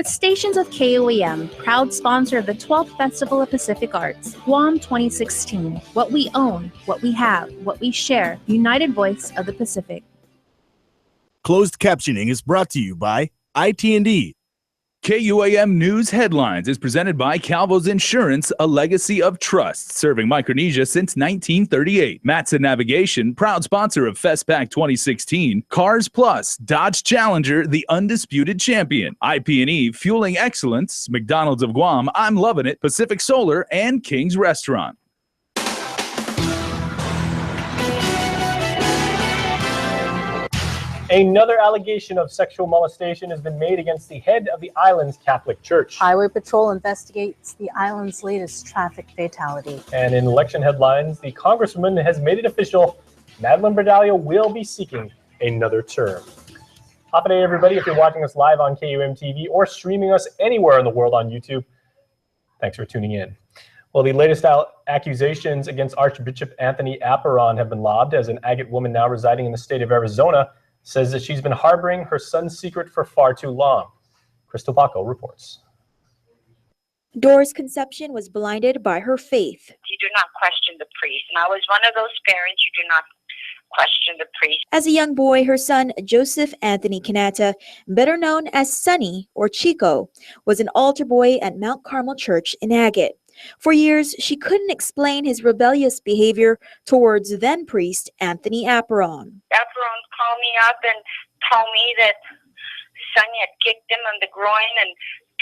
Stations of KUAM, proud sponsor of the 12th Festival of Pacific Arts, Guam 2016. What we own, what we have, what we share, united voice of the Pacific. Closed captioning is brought to you by IT&D. KUAM News Headlines is presented by Calvo's Insurance, a legacy of trust, serving Micronesia since 1938. Matson Navigation, proud sponsor of FestPac 2016. Cars Plus, Dodge Challenger, the undisputed champion. IP&E, fueling excellence. McDonald's of Guam, I'm loving it. Pacific Solar, and King's Restaurant. Another allegation of sexual molestation has been made against the head of the island's Catholic Church. Highway Patrol investigates the island's latest traffic fatality. And in election headlines, the Congresswoman has made it official. Madeline Berdalio will be seeking another term. Happy day, everybody. If you're watching us live on KUAM TV or streaming us anywhere in the world on YouTube, thanks for tuning in. Well, the latest accusations against Archbishop Anthony Apparon have been lobbed as an agate woman now residing in the state of Arizona says that she's been harboring her son's secret for far too long. Crystal Paco reports. Dora's conception was blinded by her faith. You do not question the priest. And I was one of those parents, you do not question the priest. As a young boy, her son, Joseph Anthony Kanata, better known as Sonny or Chico, was an altar boy at Mount Carmel Church in Agate. For years, she couldn't explain his rebellious behavior towards then-priest Anthony Apparon. Apparon called me up and told me that Sonny had kicked him on the groin and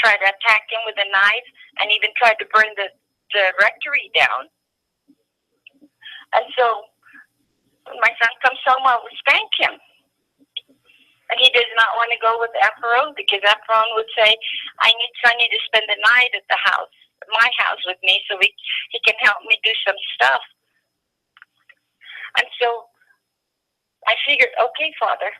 tried to attack him with a knife and even tried to burn the rectory down. And so when my son comes home, I would spank him. And he does not want to go with Apparon because Apparon would say, I need Sonny to spend the night at the house. My house with me so he can help me do some stuff. And so I figured, okay, Father,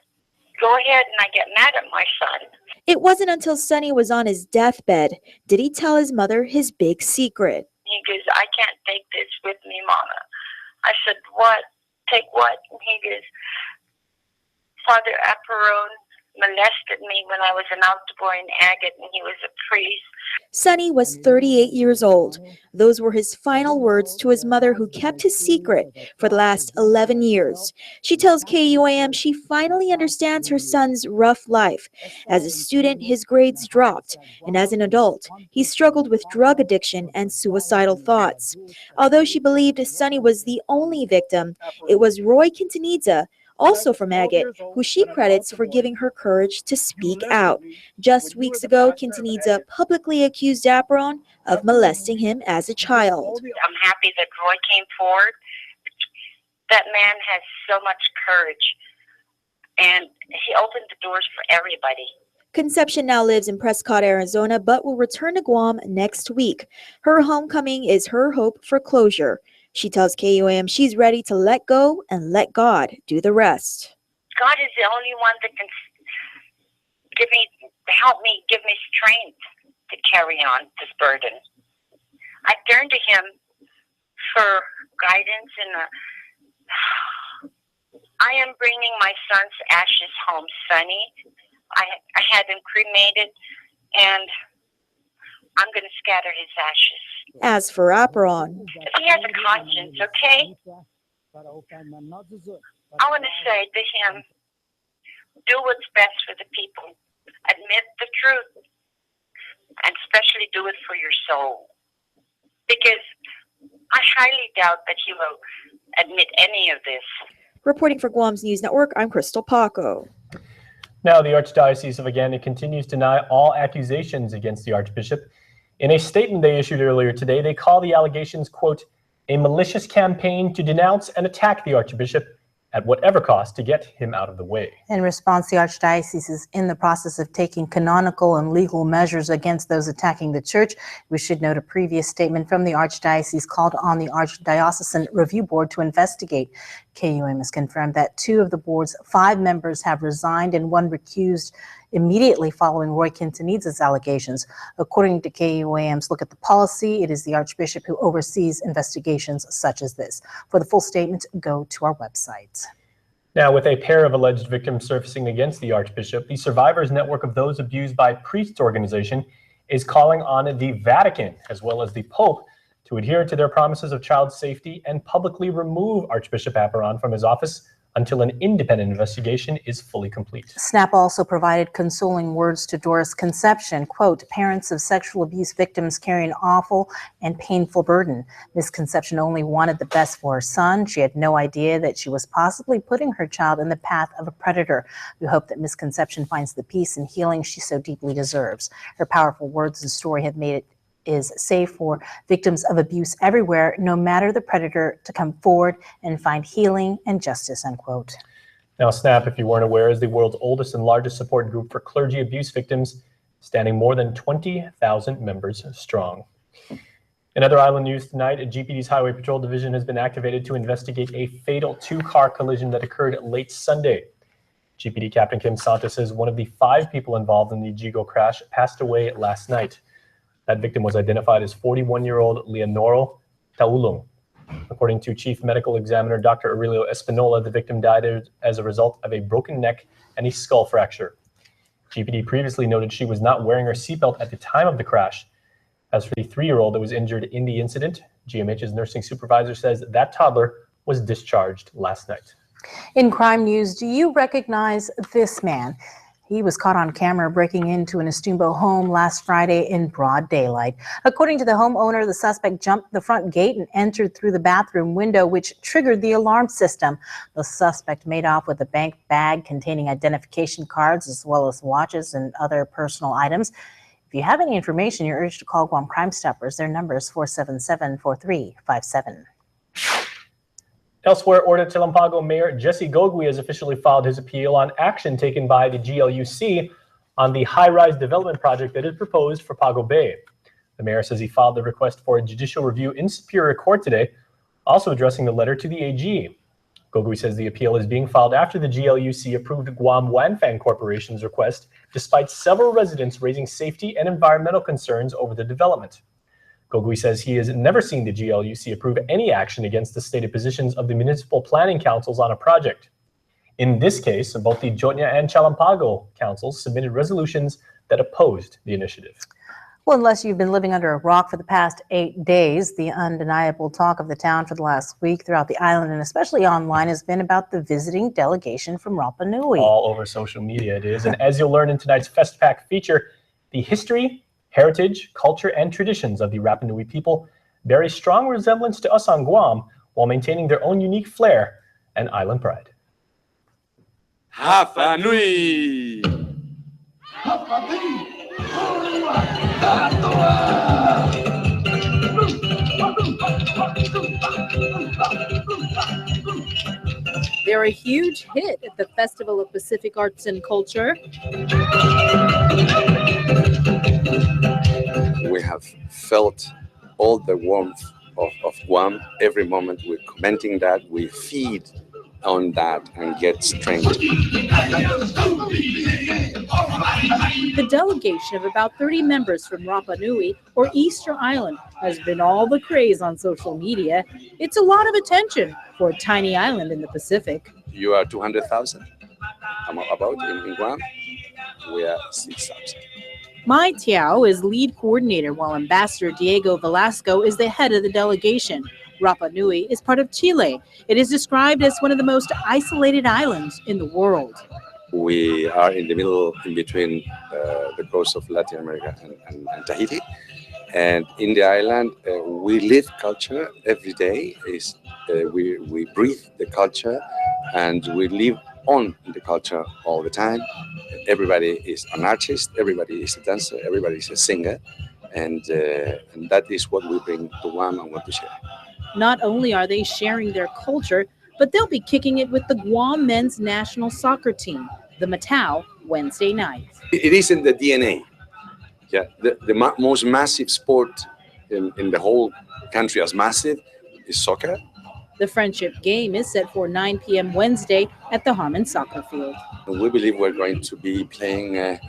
go ahead, and I get mad at my son. It wasn't until Sonny was on his deathbed did he tell his mother his big secret. He goes, I can't take this with me, Mama. I said, what? Take what? And he goes, Father Apparon molested me when I was an altar boy in Agate, and he was a priest. Sonny was 38 years old. Those were his final words to his mother, who kept his secret for the last 11 years. She tells KUAM she finally understands her son's rough life. As a student, his grades dropped, and as an adult, he struggled with drug addiction and suicidal thoughts. Although she believed Sonny was the only victim, it was Roy Quintanilla, also from Agate, who she credits for giving her courage to speak out. Just weeks ago, Quintanilla publicly accused Apparon of molesting him as a child. I'm happy that Roy came forward. That man has so much courage, and he opened the doors for everybody. Conception now lives in Prescott, Arizona, but will return to Guam next week. Her homecoming is her hope for closure. She tells KUAM she's ready to let go and let God do the rest. God is the only one that can help me, give me strength to carry on this burden. I turn to him for guidance, and I am bringing my son's ashes home, Sonny. I had him cremated, and I'm going to scatter his ashes. As for Apparon, he has a conscience, okay? I want to say to him, do what's best for the people. Admit the truth. And especially do it for your soul. Because I highly doubt that he will admit any of this. Reporting for Guam's News Network, I'm Crystal Paco. Now, the Archdiocese of Agate continues to deny all accusations against the Archbishop. In a statement they issued earlier today, they call the allegations, quote, a malicious campaign to denounce and attack the Archbishop at whatever cost to get him out of the way. In response, the Archdiocese is in the process of taking canonical and legal measures against those attacking the church. We should note a previous statement from the Archdiocese called on the Archdiocesan Review Board to investigate. KUAM has confirmed that 2 of the board's 5 members have resigned and 1 recused immediately following Roy Quintanilla's allegations. According to KUAM's Look at the Policy, it is the Archbishop who oversees investigations such as this. For the full statement, go to our website. Now, with a pair of alleged victims surfacing against the Archbishop, the Survivors Network of Those Abused by Priests organization is calling on the Vatican, as well as the Pope, to adhere to their promises of child safety and publicly remove Archbishop Apparon from his office until an independent investigation is fully complete. SNAP also provided consoling words to Doris Conception. Quote, parents of sexual abuse victims carry an awful and painful burden. Ms. Conception only wanted the best for her son. She had no idea that she was possibly putting her child in the path of a predator. We hope that Ms. Conception finds the peace and healing she so deeply deserves. Her powerful words and story have made it is safe for victims of abuse everywhere, no matter the predator, to come forward and find healing and justice, unquote. Now, SNAP, if you weren't aware, is the world's oldest and largest support group for clergy abuse victims, standing more than 20,000 members strong. In other island news tonight, GPD's Highway Patrol Division has been activated to investigate a fatal two-car collision that occurred late Sunday. GPD Captain Kim Santos says one of the 5 people involved in the Jigo crash passed away last night. That victim was identified as 41-year-old Leonoro Taulong. According to Chief Medical Examiner Dr. Aurelio Espinola, the victim died as a result of a broken neck and a skull fracture. GPD previously noted she was not wearing her seatbelt at the time of the crash. As for the 3-year-old that was injured in the incident, GMH's nursing supervisor says that toddler was discharged last night. In crime news, do you recognize this man? He was caught on camera breaking into an Estumbo home last Friday in broad daylight. According to the homeowner, the suspect jumped the front gate and entered through the bathroom window, which triggered the alarm system. The suspect made off with a bank bag containing identification cards as well as watches and other personal items. If you have any information, you're urged to call Guam Crime Stoppers. Their number is 477-4357. Elsewhere, Orda Talampago Mayor Jesse Gogui has officially filed his appeal on action taken by the GLUC on the high-rise development project that is proposed for Pago Bay. The mayor says he filed the request for a judicial review in Superior Court today, also addressing the letter to the AG. Gogui says the appeal is being filed after the GLUC approved Guam Wanfang Corporation's request, despite several residents raising safety and environmental concerns over the development. Gogui says he has never seen the GLUC approve any action against the stated positions of the municipal planning councils on a project. In this case, both the Jotnya and Chalampago councils submitted resolutions that opposed the initiative. Well, unless you've been living under a rock for the past 8 days, the undeniable talk of the town for the last week throughout the island and especially online has been about the visiting delegation from Rapa Nui. All over social media it is. And as you'll learn in tonight's Fest Pack feature, the history, heritage, culture, and traditions of the Rapa Nui people bear a strong resemblance to us on Guam while maintaining their own unique flair and island pride. Rapa Nui! They're a huge hit at the Festival of Pacific Arts and Culture. We have felt all the warmth of Guam. Every moment we're commenting that, we feed on that and get strength. The delegation of about 30 members from Rapa Nui, or Easter Island, has been all the craze on social media. It's a lot of attention for a tiny island in the Pacific. You are 200,000 about in Guam. We are 6,000. Mai Tiao is lead coordinator, while Ambassador Diego Velasco is the head of the delegation. Rapa Nui is part of Chile. It is described as one of the most isolated islands in the world. We are in the middle, in between the coast of Latin America and Tahiti. And in the island, we live culture every day. We breathe the culture, and we live on the culture all the time. Everybody is an artist, everybody is a dancer, everybody is a singer, and that is what we bring to Guam and want to share. Not only are they sharing their culture, but they'll be kicking it with the Guam men's national soccer team, the Matau, Wednesday night. It is in the DNA. Yeah, the most massive sport in the whole country as massive is soccer. The friendship game is set for 9 p.m. Wednesday at the Harmon Soccer Field. We believe we're going to be playing a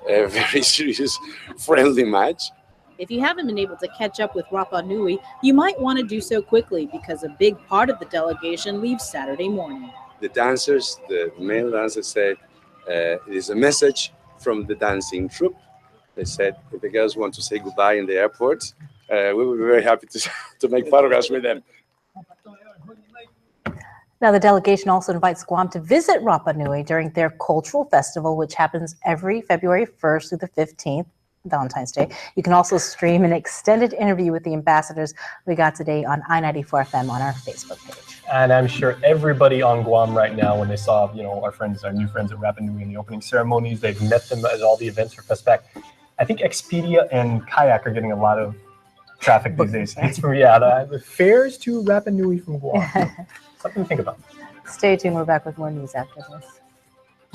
very serious, friendly match. If you haven't been able to catch up with Rapa Nui, you might want to do so quickly because a big part of the delegation leaves Saturday morning. the dancers, the male dancers said, it is a message from the dancing troupe. They said if the girls want to say goodbye in the airport, we will be very happy to make photographs with them. Now, the delegation also invites Guam to visit Rapa Nui during their cultural festival, which happens every February 1st through the 15th, Valentine's Day. You can also stream an extended interview with the ambassadors we got today on I-94 FM on our Facebook page. And I'm sure everybody on Guam right now, when they saw, our new friends at Rapa Nui in the opening ceremonies, they've met them at all the events for FestPac. I think Expedia and Kayak are getting a lot of traffic these days. It's from, the fares to Rapa Nui from Guam. Something to think about. Stay tuned. We're back with more news after this.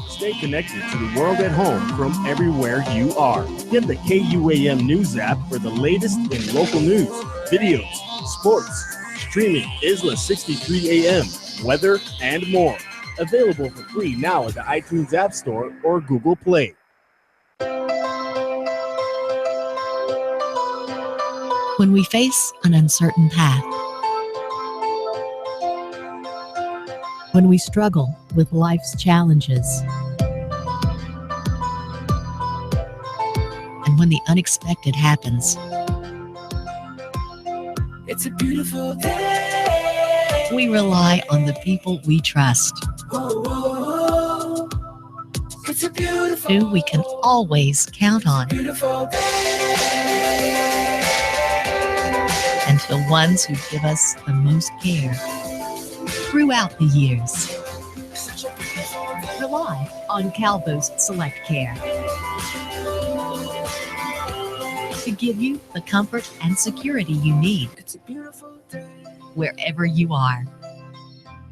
Stay connected to the world at home from everywhere you are. Get the KUAM News app for the latest in local news, videos, sports, streaming, Isla 63 AM, weather, and more. Available for free now at the iTunes App Store or Google Play. When we face an uncertain path, when we struggle with life's challenges, and when the unexpected happens, it's a beautiful day. We rely on the people we trust, it's a beautiful, who we can always count on, and the ones who give us the most care throughout the years. Rely on Calvo's Select Care to give you the comfort and security you need wherever you are.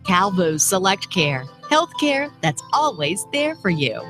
Calvo's Select Care, healthcare that's always there for you.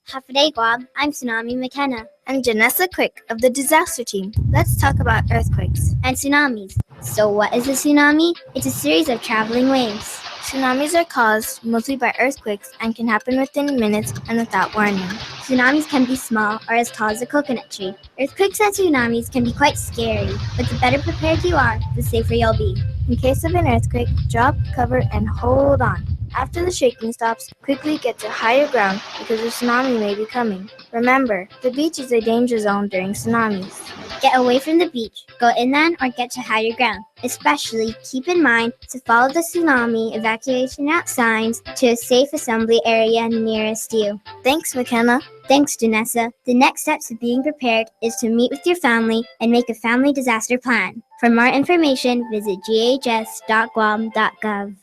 Hafaday Guam, I'm Tsunami McKenna. I'm Janessa Quick of the disaster team. Let's talk about earthquakes and tsunamis. So what is a tsunami? It's a series of traveling waves. Tsunamis are caused mostly by earthquakes and can happen within minutes and without warning. Tsunamis can be small or as tall as a coconut tree. Earthquakes and tsunamis can be quite scary, but the better prepared you are, the safer you'll be. In case of an earthquake, drop, cover, and hold on. After the shaking stops, quickly get to higher ground because a tsunami may be coming. Remember, the beach is a danger zone during tsunamis. Get away from the beach, go inland, or get to higher ground. Especially keep in mind to follow the tsunami evacuation route signs to a safe assembly area nearest you. Thanks, McKenna. Thanks, Janessa. The next step to being prepared is to meet with your family and make a family disaster plan. For more information, visit ghs.guam.gov.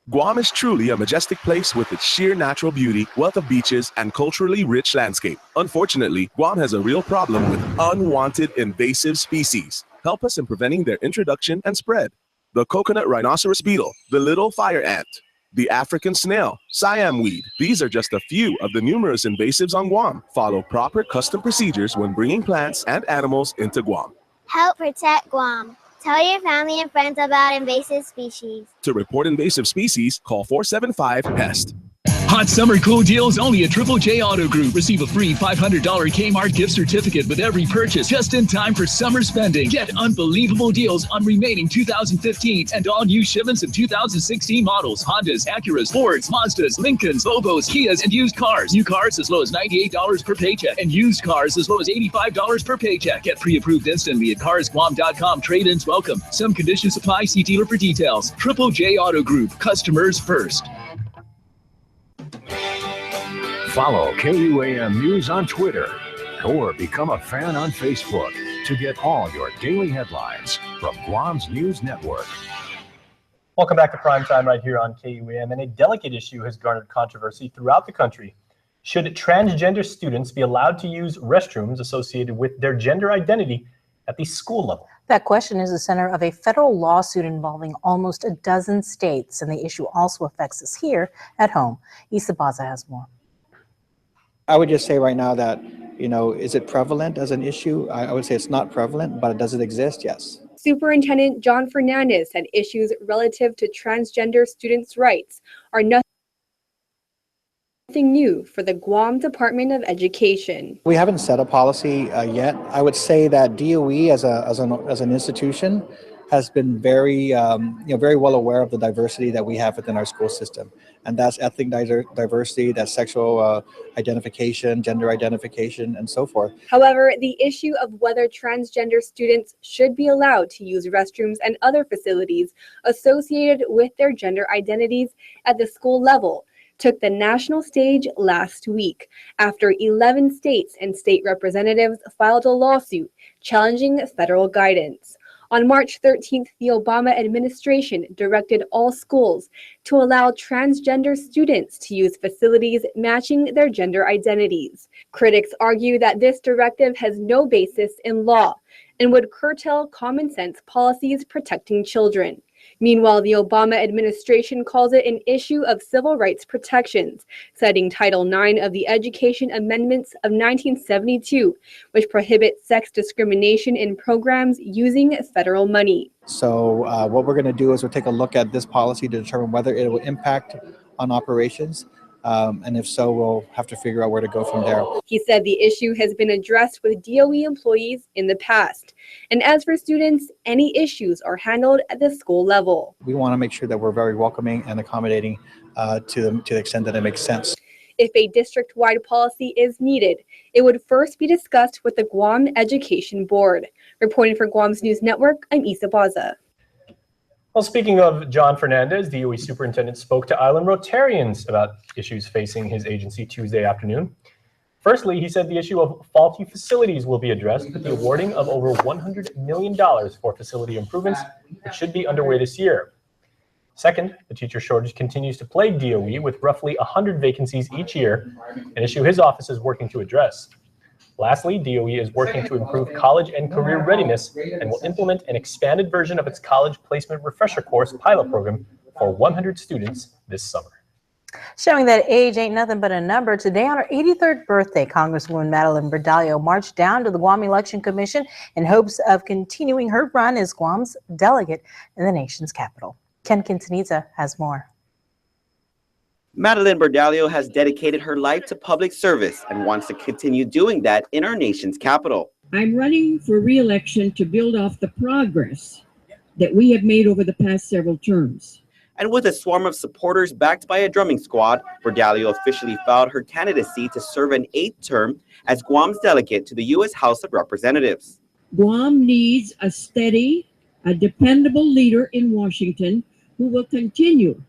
Guam is truly a majestic place with its sheer natural beauty, wealth of beaches, and culturally rich landscape. Unfortunately, Guam has a real problem with unwanted invasive species. Help us in preventing their introduction and spread. The coconut rhinoceros beetle, the little fire ant, the African snail, Siam weed. These are just a few of the numerous invasives on Guam. Follow proper custom procedures when bringing plants and animals into Guam. Help protect Guam. Tell your family and friends about invasive species. To report invasive species, call 475-PEST. Hot summer cool deals only at Triple J Auto Group. Receive a free $500 Kmart gift certificate with every purchase just in time for summer spending. Get unbelievable deals on remaining 2015 and all new shipments of 2016 models. Hondas, Acuras, Fords, Mazdas, Lincolns, Volvos, Kias, and used cars. New cars as low as $98 per paycheck and used cars as low as $85 per paycheck. Get pre-approved instantly at carsguam.com. Trade-ins welcome. Some conditions apply. See dealer for details. Triple J Auto Group. Customers first. Follow KUAM News on Twitter or become a fan on Facebook to get all your daily headlines from Guam's News Network. Welcome back to Primetime right here on KUAM. And a delicate issue has garnered controversy throughout the country. Should transgender students be allowed to use restrooms associated with their gender identity at the school level? That question is the center of a federal lawsuit involving almost a dozen states, and the issue also affects us here at home. Issa Baza has more. I would just say right now that, is it prevalent as an issue? I would say it's not prevalent, but does it exist? Yes. Superintendent John Fernandez said issues relative to transgender students' rights are nothing new for the Guam Department of Education. We haven't set a policy yet. I would say that DOE as an institution has been very very well aware of the diversity that we have within our school system, and that's ethnic diversity, that's sexual identification, gender identification, and so forth. However, the issue of whether transgender students should be allowed to use restrooms and other facilities associated with their gender identities at the school level took the national stage last week after 11 states and state representatives filed a lawsuit challenging federal guidance. On March 13th, the Obama administration directed all schools to allow transgender students to use facilities matching their gender identities. Critics argue that this directive has no basis in law and would curtail common sense policies protecting children. Meanwhile, the Obama administration calls it an issue of civil rights protections, citing Title IX of the Education Amendments of 1972, which prohibit sex discrimination in programs using federal money. So what we're going to do is we'll take a look at this policy to determine whether it will impact on operations. And if so, we'll have to figure out where to go from there. He said the issue has been addressed with DOE employees in the past. And as for students, any issues are handled at the school level. We want to make sure that we're very welcoming and accommodating to the extent that it makes sense. If a district-wide policy is needed, it would first be discussed with the Guam Education Board. Reporting for Guam's News Network, I'm Issa Baza. Well, speaking of John Fernandez, DOE superintendent spoke to Island Rotarians about issues facing his agency Tuesday afternoon. Firstly, he said the issue of faulty facilities will be addressed with the awarding of over $100 million for facility improvements, which should be underway this year. Second, the teacher shortage continues to plague DOE with roughly 100 vacancies each year, an issue his office is working to address. Lastly, DOE is working to improve college and career readiness and will implement an expanded version of its college placement refresher course pilot program for 100 students this summer. Showing that age ain't nothing but a number, today on her 83rd birthday, Congresswoman Madeline Berdalio marched down to the Guam Election Commission in hopes of continuing her run as Guam's delegate in the nation's capital. Ken Quintanilla has more. Madeline Berdalio has dedicated her life to public service and wants to continue doing that in our nation's capital. I'm running for re-election to build off the progress that we have made over the past several terms. And with a swarm of supporters backed by a drumming squad, Berdalio officially filed her candidacy to serve an 8th term as Guam's delegate to the U.S. House of Representatives. Guam needs a steady, a dependable leader in Washington who will continue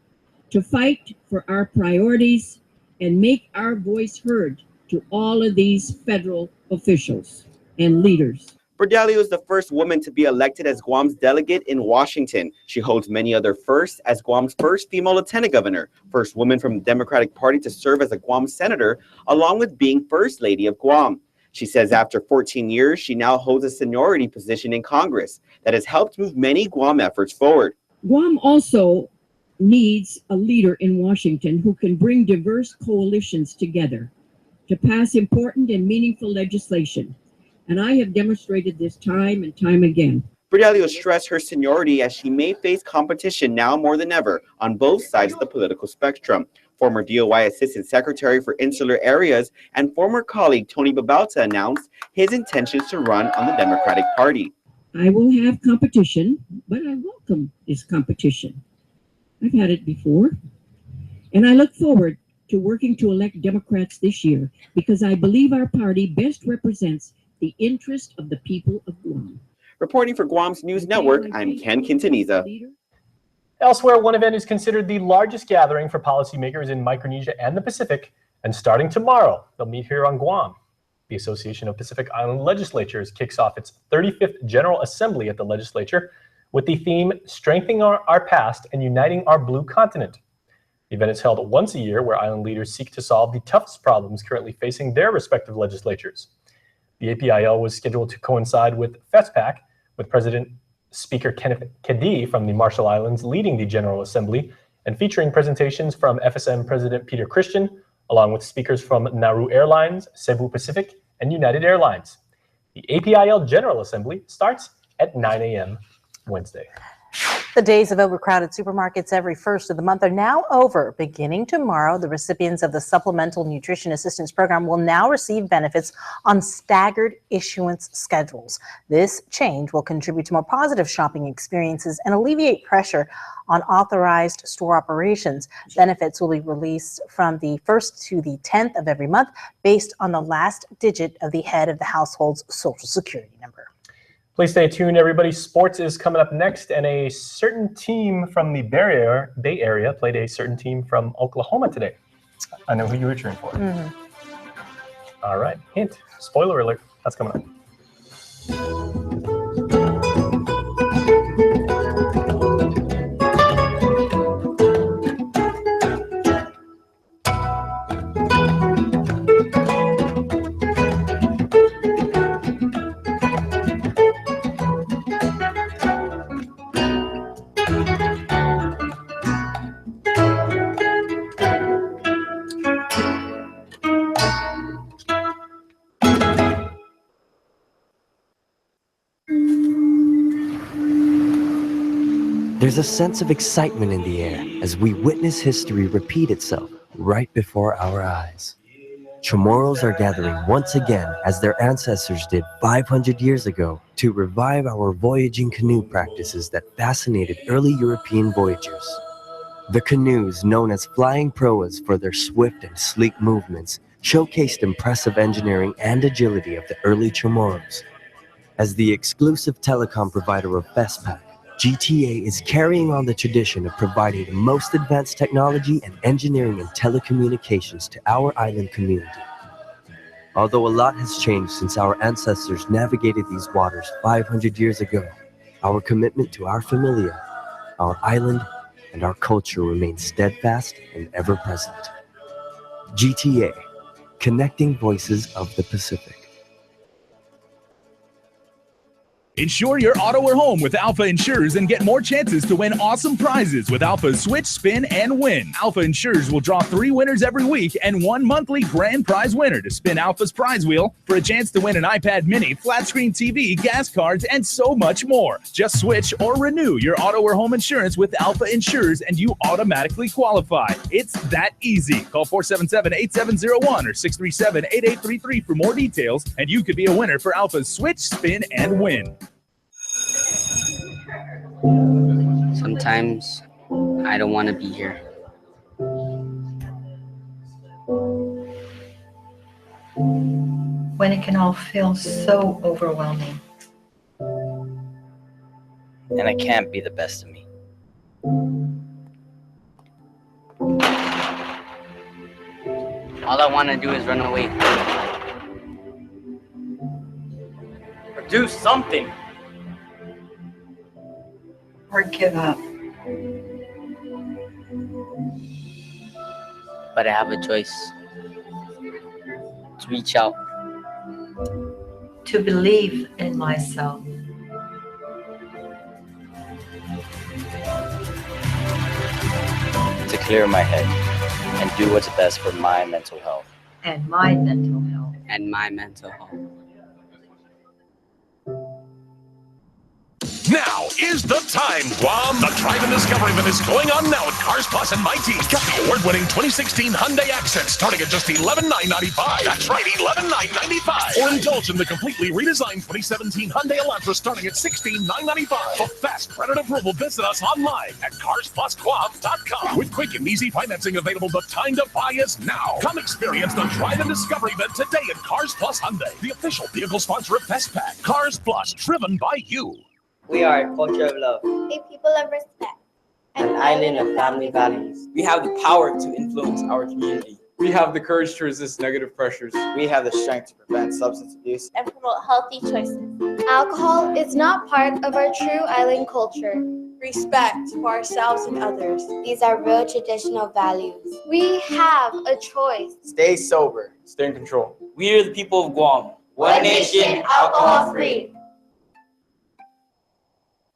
to fight for our priorities and make our voice heard to all of these federal officials and leaders. Berdalio is the first woman to be elected as Guam's delegate in Washington. She holds many other firsts as Guam's first female lieutenant governor, first woman from the Democratic Party to serve as a Guam senator, along with being First Lady of Guam. She says after 14 years, she now holds a seniority position in Congress that has helped move many Guam efforts forward. Guam also needs a leader in Washington who can bring diverse coalitions together to pass important and meaningful legislation. And I have demonstrated this time and time again. Berdalio stressed her seniority as she may face competition now more than ever on both sides of the political spectrum. Former DOI Assistant Secretary for Insular Areas and former colleague Tony Babalta announced his intentions to run on the Democratic Party. I will have competition, but I welcome this competition. I've had it before, and I look forward to working to elect Democrats this year because I believe our party best represents the interest of the people of Guam. Reporting for Guam's News Network, I'm Ken Quintanilla. Elsewhere, one event is considered the largest gathering for policymakers in Micronesia and the Pacific, and starting tomorrow, they'll meet here on Guam. The Association of Pacific Island Legislatures kicks off its 35th General Assembly at the legislature with the theme, Strengthening our Past and Uniting Our Blue Continent. The event is held once a year where island leaders seek to solve the toughest problems currently facing their respective legislatures. The APIL was scheduled to coincide with FESPAC, with President Speaker Kenneth Kedee from the Marshall Islands leading the General Assembly, and featuring presentations from FSM President Peter Christian, along with speakers from Nauru Airlines, Cebu Pacific, and United Airlines. The APIL General Assembly starts at 9 a.m. Wednesday. The days of overcrowded supermarkets every first of the month are now over. Beginning tomorrow, the recipients of the Supplemental Nutrition Assistance Program will now receive benefits on staggered issuance schedules. This change will contribute to more positive shopping experiences and alleviate pressure on authorized store operations. Benefits will be released from the 1st to the 10th of every month based on the last digit of the head of the household's social security number. Please stay tuned, everybody. Sports is coming up next, and a certain team from the Bay Area played a certain team from Oklahoma today. I know who you were cheering for. All right, hint, spoiler alert, that's coming up. There's a sense of excitement in the air as we witness history repeat itself right before our eyes. Chamorros are gathering once again as their ancestors did 500 years ago to revive our voyaging canoe practices that fascinated early European voyagers. The canoes, known as flying proas for their swift and sleek movements, showcased impressive engineering and agility of the early Chamorros. As the exclusive telecom provider of FESPAC, GTA is carrying on the tradition of providing the most advanced technology and engineering and telecommunications to our island community. Although a lot has changed since our ancestors navigated these waters 500 years ago, our commitment to our familia, our island, and our culture remains steadfast and ever present. GTA, connecting voices of the Pacific. Insure your auto or home with Alpha Insurers and get more chances to win awesome prizes with Alpha's Switch, Spin, and Win. Alpha Insurers will draw 3 winners every week and 1 monthly grand prize winner to spin Alpha's prize wheel for a chance to win an iPad mini, flat screen TV, gas cards, and so much more. Just switch or renew your auto or home insurance with Alpha Insurers and you automatically qualify. It's that easy. Call 477-8701 or 637-8833 for more details and you could be a winner for Alpha's Switch, Spin, and Win. Sometimes I don't want to be here. When it can all feel so overwhelming. And I can't be the best of me. All I want to do is run away. Or do something. Or give up. But I have a choice. To reach out. To believe in myself. To clear my head and do what's best for my mental health. And my mental health. And my mental health. Now is the time, Guam. The Drive and Discovery event is going on now at Cars Plus and My Team. Get the award-winning 2016 Hyundai Accent starting at just $11,995. That's right, $11,995. Or indulge in the completely redesigned 2017 Hyundai Elantra starting at $16,995. For fast credit approval, visit us online at carsplusguam.com. With quick and easy financing available, the time to buy is now. Come experience the Drive and Discovery event today at Cars Plus Hyundai, the official vehicle sponsor of FestPack. Cars Plus, driven by you. We are a culture of love. A people of respect. An island of family values. We have the power to influence our community. We have the courage to resist negative pressures. We have the strength to prevent substance abuse And promote healthy choices. Alcohol is not part of our true island culture. Respect for ourselves and others. These are real traditional values. We have a choice. Stay sober. Stay in control. We are the people of Guam. One nation, alcohol free.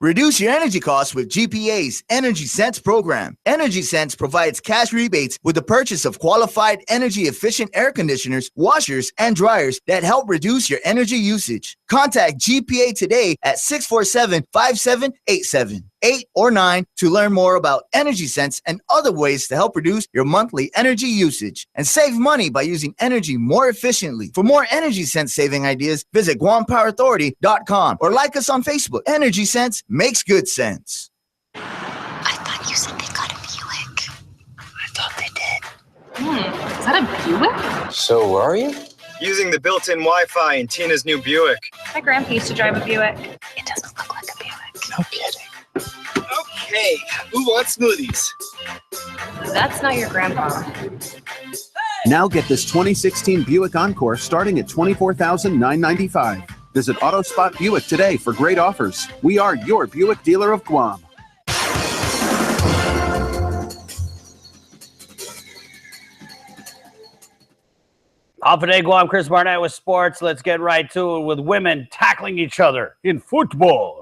Reduce your energy costs with GPA's Energy Sense program. Energy Sense provides cash rebates with the purchase of qualified energy-efficient air conditioners, washers, and dryers that help reduce your energy usage. Contact GPA today at 647-5787, 8 or 9 to learn more about Energy Sense and other ways to help reduce your monthly energy usage and save money by using energy more efficiently. For more Energy Sense saving ideas, visit GuamPowerAuthority.com or like us on Facebook. Energy Sense makes good sense. I thought you said they got a Buick. I thought they did. Is that a Buick? So where are you? Using the built-in Wi-Fi in Tina's new Buick. My grandpa used to drive a Buick. It doesn't look like a Buick. No kidding. Okay, who wants smoothies? That's not your grandpa. Now get this 2016 Buick Encore starting at $24,995. Visit AutoSpot Buick today for great offers. We are your Buick dealer of Guam. Today, Guam, Chris Barnett with sports. Let's get right to it with women tackling each other in football.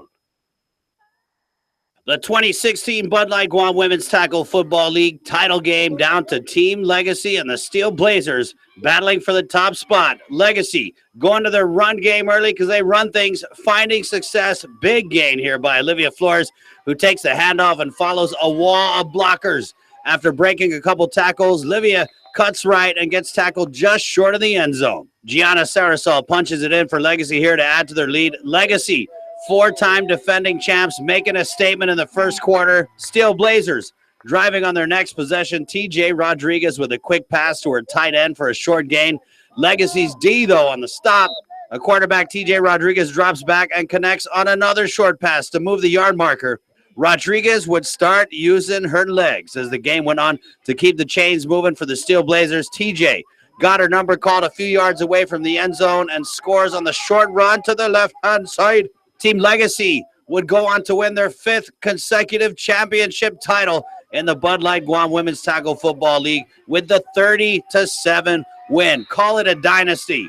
The 2016 Bud Light Guam Women's Tackle Football League title game down to Team Legacy and the Steel Blazers battling for the top spot. Legacy going to their run game early because they run things, finding success. Big gain here by Olivia Flores, who takes the handoff and follows a wall of blockers. After breaking a couple tackles, Olivia cuts right and gets tackled just short of the end zone. Gianna Sarasol punches it in for Legacy here to add to their lead. Legacy, four-time defending champs, making a statement in the first quarter. Steel Blazers driving on their next possession. TJ Rodriguez with a quick pass to her tight end for a short gain. Legacy's D, though, on the stop. A quarterback, TJ Rodriguez, drops back and connects on another short pass to move the yard marker. Rodriguez would start using her legs as the game went on to keep the chains moving for the Steel Blazers. TJ got her number called a few yards away from the end zone and scores on the short run to the left-hand side. Team Legacy would go on to win their fifth consecutive championship title in the Bud Light Guam Women's Tackle Football League with the 30-7 win. Call it a dynasty.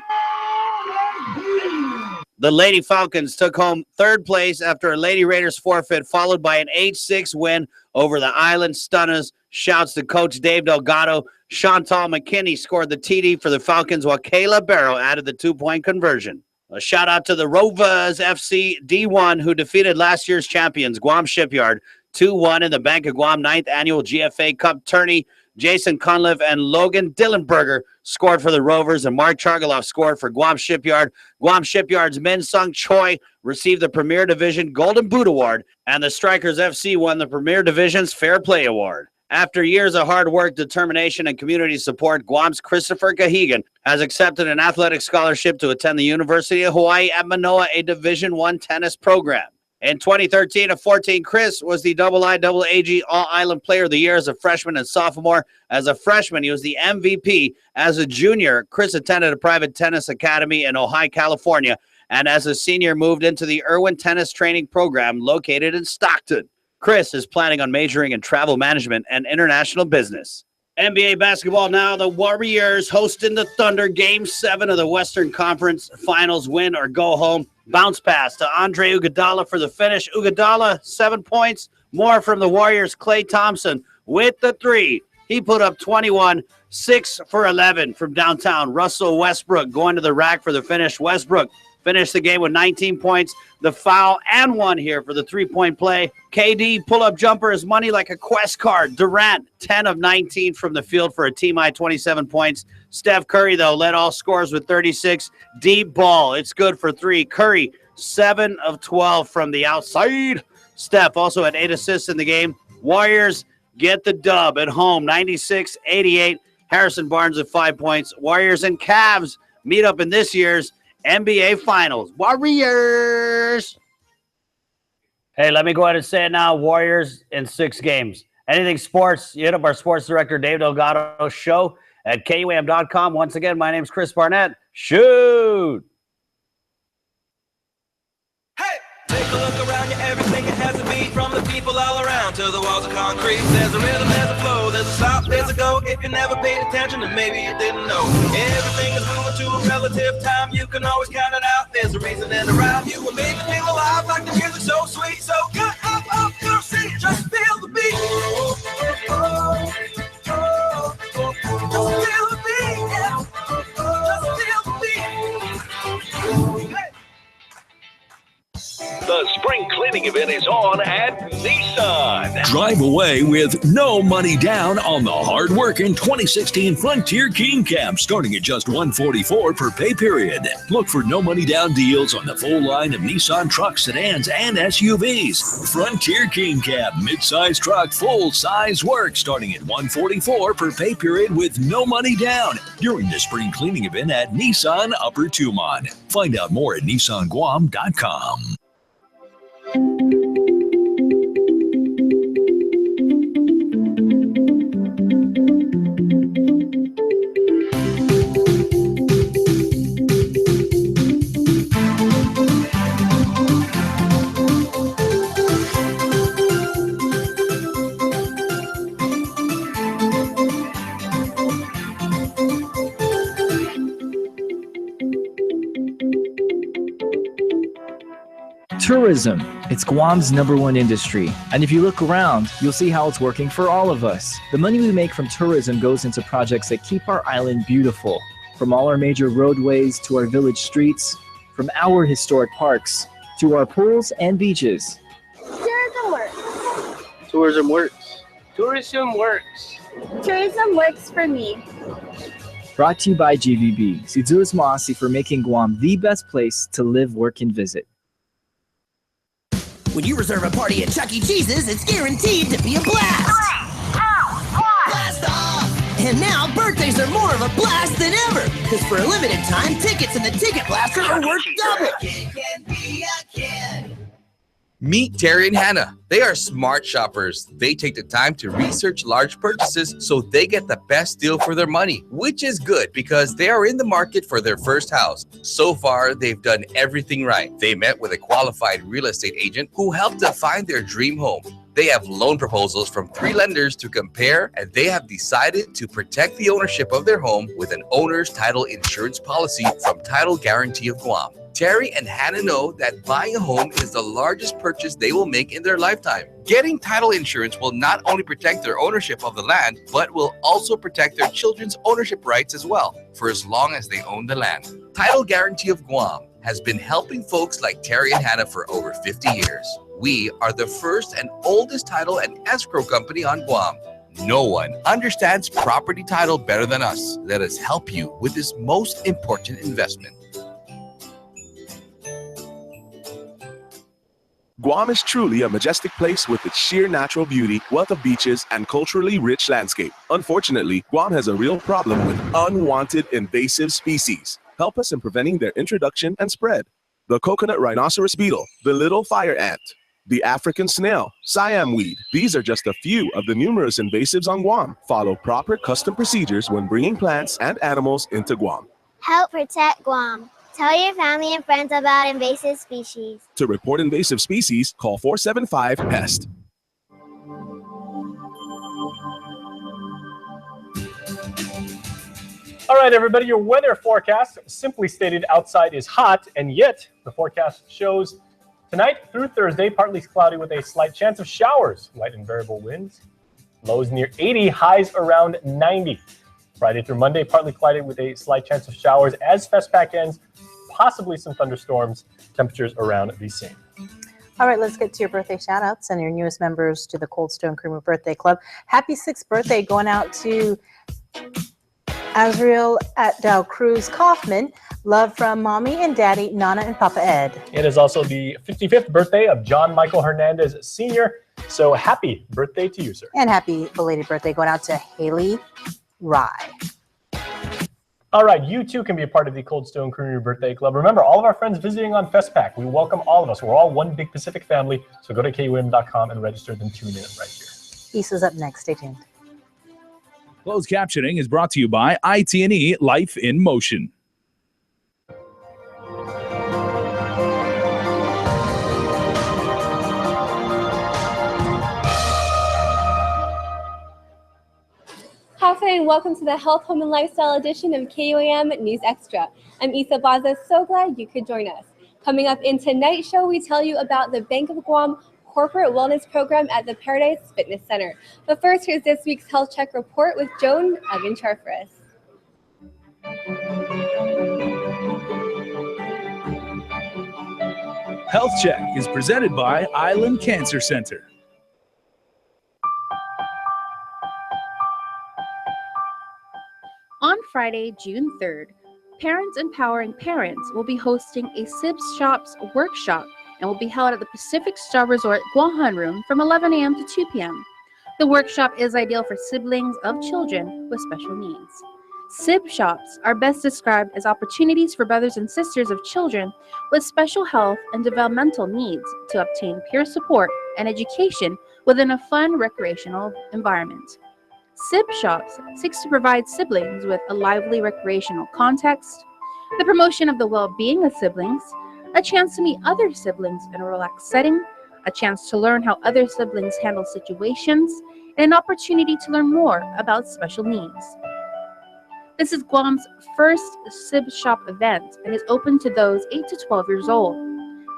The Lady Falcons took home third place after a Lady Raiders forfeit, followed by an 8-6 win over the Island Stunners. Shouts to Coach Dave Delgado. Chantal McKinney scored the TD for the Falcons, while Kayla Barrow added the two-point conversion. A shout-out to the Rovers FC D1, who defeated last year's champions, Guam Shipyard, 2-1 in the Bank of Guam 9th Annual GFA Cup tourney. Jason Conliff and Logan Dillenberger scored for the Rovers, and Mark Chargaloff scored for Guam Shipyard. Guam Shipyard's Min Sung Choi received the Premier Division Golden Boot Award, and the Strikers FC won the Premier Division's Fair Play Award. After years of hard work, determination, and community support, Guam's Christopher Cahegan has accepted an athletic scholarship to attend the University of Hawaii at Manoa, a Division I tennis program. In 2013-14, Chris was the IIAG All-Island Player of the Year as a freshman and sophomore. As a freshman, he was the MVP. As a junior, Chris attended a private tennis academy in Ojai, California, and as a senior, moved into the Irwin Tennis Training Program located in Stockton. Chris is planning on majoring in travel management and international business. NBA basketball now. The Warriors hosting the Thunder. Game 7 of the Western Conference Finals. Win or go home. Bounce pass to Andre Iguodala for the finish. Iguodala, 7 points. More from the Warriors. Klay Thompson with the three. He put up 21, 6 for 11 from downtown. Russell Westbrook going to the rack for the finish. Westbrook finished the game with 19 points. The foul and one here for the three-point play. KD pull-up jumper is money like a quest card. Durant, 10 of 19 from the field for a team-high 27 points. Steph Curry, though, led all scorers with 36. Deep ball, it's good for 3. Curry, 7 of 12 from the outside. Steph also had 8 assists in the game. Warriors get the dub at home, 96-88. Harrison Barnes with 5 points. Warriors and Cavs meet up in this year's NBA Finals. Warriors! Hey, let me go ahead and say it now. Warriors in 6 games. Anything sports, you hit up our sports director, Dave Delgado's show at KUAM.com. Once again, my name's Chris Barnett. Shoot! Take a look around you, everything it has a beat, from the people all around to the walls of concrete. There's a rhythm, there's a flow. there's a stop, there's a go. If you never paid attention, then maybe you didn't know. Everything is moving to a relative time. You can always count it out. There's a reason and a rhyme. You were made to feel alive, like the music so sweet. So good, up, girl, see, just feel the beat. Just feel the beat, yeah. Just feel the beat. Hey. The spring cleaning event is on at Nissan. Drive away with no money down on the hard-working 2016 Frontier King Cab, starting at just $144 per pay period. Look for no money down deals on the full line of Nissan trucks, sedans, and SUVs. Frontier King Cab, midsize truck, full-size work, starting at $144 per pay period with no money down during the spring cleaning event at Nissan Upper Tumon. Find out more at nissanguam.com. Tourism. It's Guam's #1 industry. And if you look around, you'll see how it's working for all of us. The money we make from tourism goes into projects that keep our island beautiful. From all our major roadways to our village streets, from our historic parks to our pools and beaches. Tourism works. Tourism works. Tourism works. Tourism works for me. Brought to you by GVB. Siduas Maasi for making Guam the best place to live, work, and visit. When you reserve a party at Chuck E. Cheese's, it's guaranteed to be a blast! Blast off! And now, birthdays are more of a blast than ever! Because for a limited time, tickets in the Ticket Blaster are worth double! Meet Terry and Hannah. They are smart shoppers. They take the time to research large purchases so they get the best deal for their money, which is good because they are in the market for their first house. So far, they've done everything right. They met with a qualified real estate agent who helped them find their dream home. They have loan proposals from 3 lenders to compare, and they have decided to protect the ownership of their home with an owner's title insurance policy from Title Guarantee of Guam. Terry and Hannah know that buying a home is the largest purchase they will make in their lifetime. Getting title insurance will not only protect their ownership of the land, but will also protect their children's ownership rights as well, for as long as they own the land. Title Guarantee of Guam has been helping folks like Terry and Hannah for over 50 years. We are the first and oldest title and escrow company on Guam. No one understands property title better than us. Let us help you with this most important investment. Guam is truly a majestic place with its sheer natural beauty, wealth of beaches, and culturally rich landscape. Unfortunately, Guam has a real problem with unwanted invasive species. Help us in preventing their introduction and spread. The coconut rhinoceros beetle, the little fire ant, the African snail, Siam weed. These are just a few of the numerous invasives on Guam. Follow proper custom procedures when bringing plants and animals into Guam. Help protect Guam. Tell your family and friends about invasive species. To report invasive species, call 475-PEST. All right, everybody, your weather forecast. Simply stated, outside is hot, and yet the forecast shows tonight through Thursday, partly cloudy with a slight chance of showers, light and variable winds, lows near 80, highs around 90. Friday through Monday, partly cloudy with a slight chance of showers as FESPAC ends, possibly some thunderstorms, temperatures around the same. All right, let's get to your birthday shout-outs and your newest members to the Cold Stone Creamery Birthday Club. Happy 6th birthday going out to Azriel at Dow Cruz Kaufman. Love from Mommy and Daddy, Nana and Papa Ed. It is also the 55th birthday of John Michael Hernandez Sr., so happy birthday to you, sir. And happy belated birthday going out to Haley Rye. All right, you too can be a part of the Cold Stone Creamery Birthday Club. Remember, all of our friends visiting on FESPAC, we welcome all of us. We're all one big Pacific family, so go to KUAM.com and register, then tune in right here. Issa's up next. Stay tuned. Closed captioning is brought to you by IT&E Life in Motion. Hi, and welcome to the Health, Home, and Lifestyle edition of KUAM News Extra. I'm Isa Baza, so glad you could join us. Coming up in tonight's show, we tell you about the Bank of Guam Corporate Wellness Program at the Paradise Fitness Center. But first, here's this week's Health Check Report with Joan Agan-Charfris. Health Check is presented by Island Cancer Center. On Friday, June 3rd, Parents Empowering Parents will be hosting a SIB Shops workshop and will be held at the Pacific Star Resort Guahan Room from 11 a.m. to 2 p.m. The workshop is ideal for siblings of children with special needs. SIB Shops are best described as opportunities for brothers and sisters of children with special health and developmental needs to obtain peer support and education within a fun recreational environment. SIB Shops seeks to provide siblings with a lively recreational context, the promotion of the well-being of siblings, a chance to meet other siblings in a relaxed setting, a chance to learn how other siblings handle situations, and an opportunity to learn more about special needs. This is Guam's first SIB Shop event and is open to those 8 to 12 years old.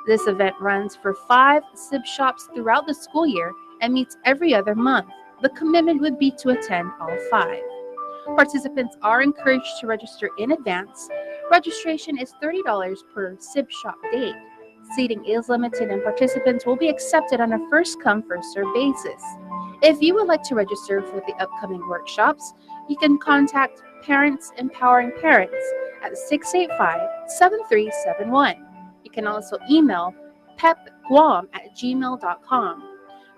This event runs for 5 SIB Shops throughout the school year and meets every other month. The commitment would be to attend all 5. Participants are encouraged to register in advance. Registration is $30 per SIB Shop date. Seating is limited and participants will be accepted on a first-come, first-served basis. If you would like to register for the upcoming workshops, you can contact Parents Empowering Parents at 685-7371. You can also email pepguam@gmail.com.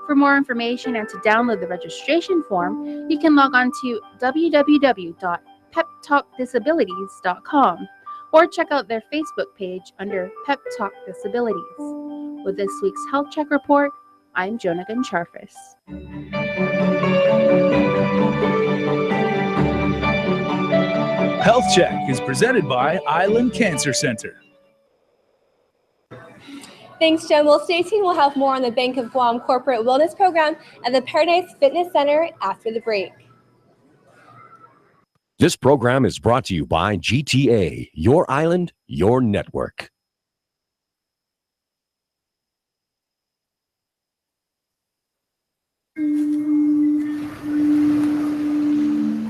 For more information and to download the registration form, you can log on to www.peptalkdisabilities.com or check out their Facebook page under Pep Talk Disabilities. With this week's Health Check Report, I'm Joan Agan-Charfris. Health Check is presented by Island Cancer Center. Thanks, Joan. Well, stay tuned. We'll have more on the Bank of Guam Corporate Wellness Program at the Paradise Fitness Center after the break. This program is brought to you by GTA, your island, your network.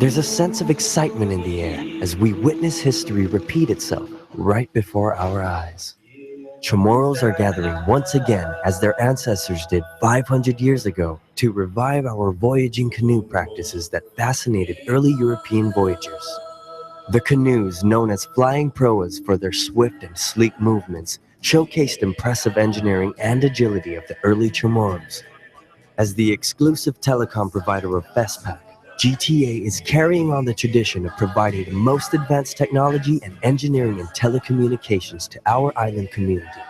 There's a sense of excitement in the air as we witness history repeat itself right before our eyes. Chamorros are gathering once again as their ancestors did 500 years ago to revive our voyaging canoe practices that fascinated early European voyagers. The canoes, known as flying proas for their swift and sleek movements, showcased impressive engineering and agility of the early Chamorros. As the exclusive telecom provider of FESPAC, GTA is carrying on the tradition of providing the most advanced technology and engineering in telecommunications to our island community.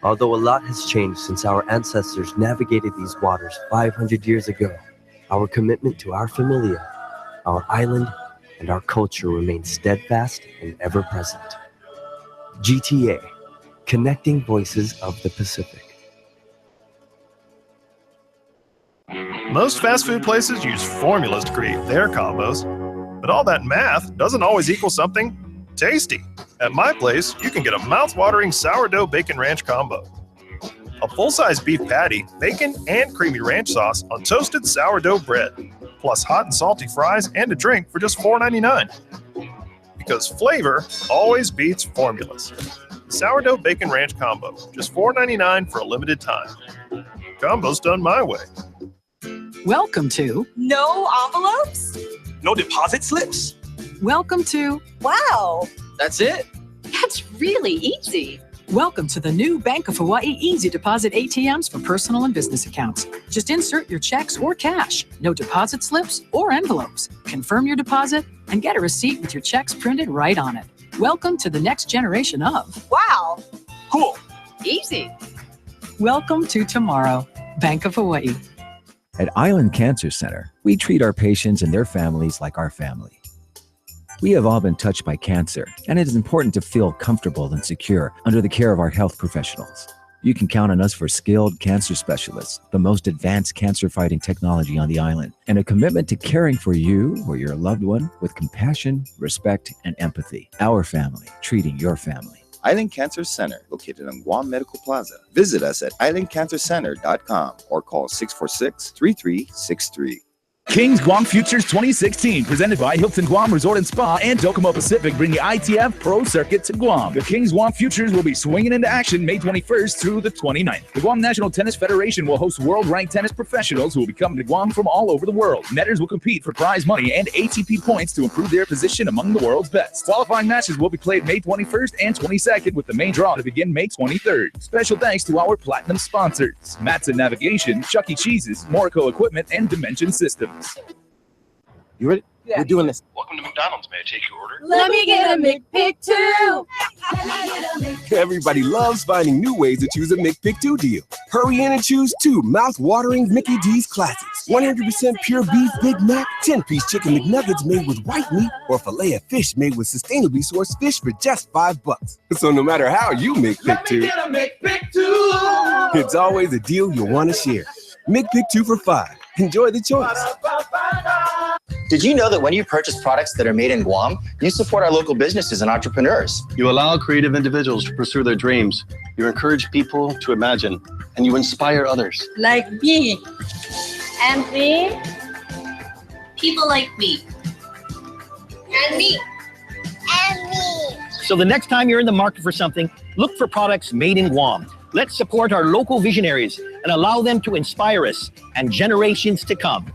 Although a lot has changed since our ancestors navigated these waters 500 years ago, our commitment to our familia, our island, and our culture remains steadfast and ever present. GTA, connecting voices of the Pacific. Most fast food places use formulas to create their combos, but all that math doesn't always equal something tasty. At my place, you can get a mouth-watering sourdough bacon ranch combo. A full-size beef patty, bacon, and creamy ranch sauce on toasted sourdough bread, plus hot and salty fries and a drink for just $4.99. Because flavor always beats formulas. Sourdough bacon ranch combo, just $4.99 for a limited time. Combo's done my way. Welcome to No envelopes? No deposit slips. Welcome to Wow. That's it. That's really easy. Welcome to the new Bank of Hawaii Easy Deposit ATMs for personal and business accounts. Just insert your checks or cash. No deposit slips or envelopes. Confirm your deposit and get a receipt with your checks printed right on it. Welcome to the next generation of Wow. Cool. Easy. Welcome to tomorrow. Bank of Hawaii. At Island Cancer Center, we treat our patients and their families like our family. We have all been touched by cancer, and it is important to feel comfortable and secure under the care of our health professionals. You can count on us for skilled cancer specialists, the most advanced cancer fighting technology on the island, and a commitment to caring for you or your loved one with compassion, respect, and empathy. Our family, treating your family. Island Cancer Center, located on Guam Medical Plaza. Visit us at islandcancercenter.com or call 646-3363. King's Guam Futures 2016, presented by Hilton Guam Resort and Spa and Docomo Pacific, bring the ITF Pro Circuit to Guam. The King's Guam Futures will be swinging into action May 21st through the 29th. The Guam National Tennis Federation will host world-ranked tennis professionals who will be coming to Guam from all over the world. Netters will compete for prize money and ATP points to improve their position among the world's best. Qualifying matches will be played May 21st and 22nd, with the main draw to begin May 23rd. Special thanks to our platinum sponsors: Matson Navigation, Chuck E. Cheese's, Morico Equipment, and Dimension Systems. You ready? Yeah. We're doing this. Welcome to McDonald's. May I take your order? Let me get a McPick too. Everybody loves finding new ways to choose a McPick 2 deal. Hurry in and choose 2 mouth-watering Mickey D's classics. 100% pure beef Big Mac, 10-piece chicken McNuggets made with white meat, or filet of fish made with sustainably sourced fish for just $5. So no matter how you McPick 2, Get a McPick too. it's always a deal you'll want to share. McPick 2 for $5. Enjoy the choice. Did you know that when you purchase products that are made in Guam, you support our local businesses and entrepreneurs? You allow creative individuals to pursue their dreams. You encourage people to imagine, and you inspire others. Like me. And me. People like me. And me. And me. So the next time you're in the market for something, look for products made in Guam. Let's support our local visionaries and allow them to inspire us and generations to come.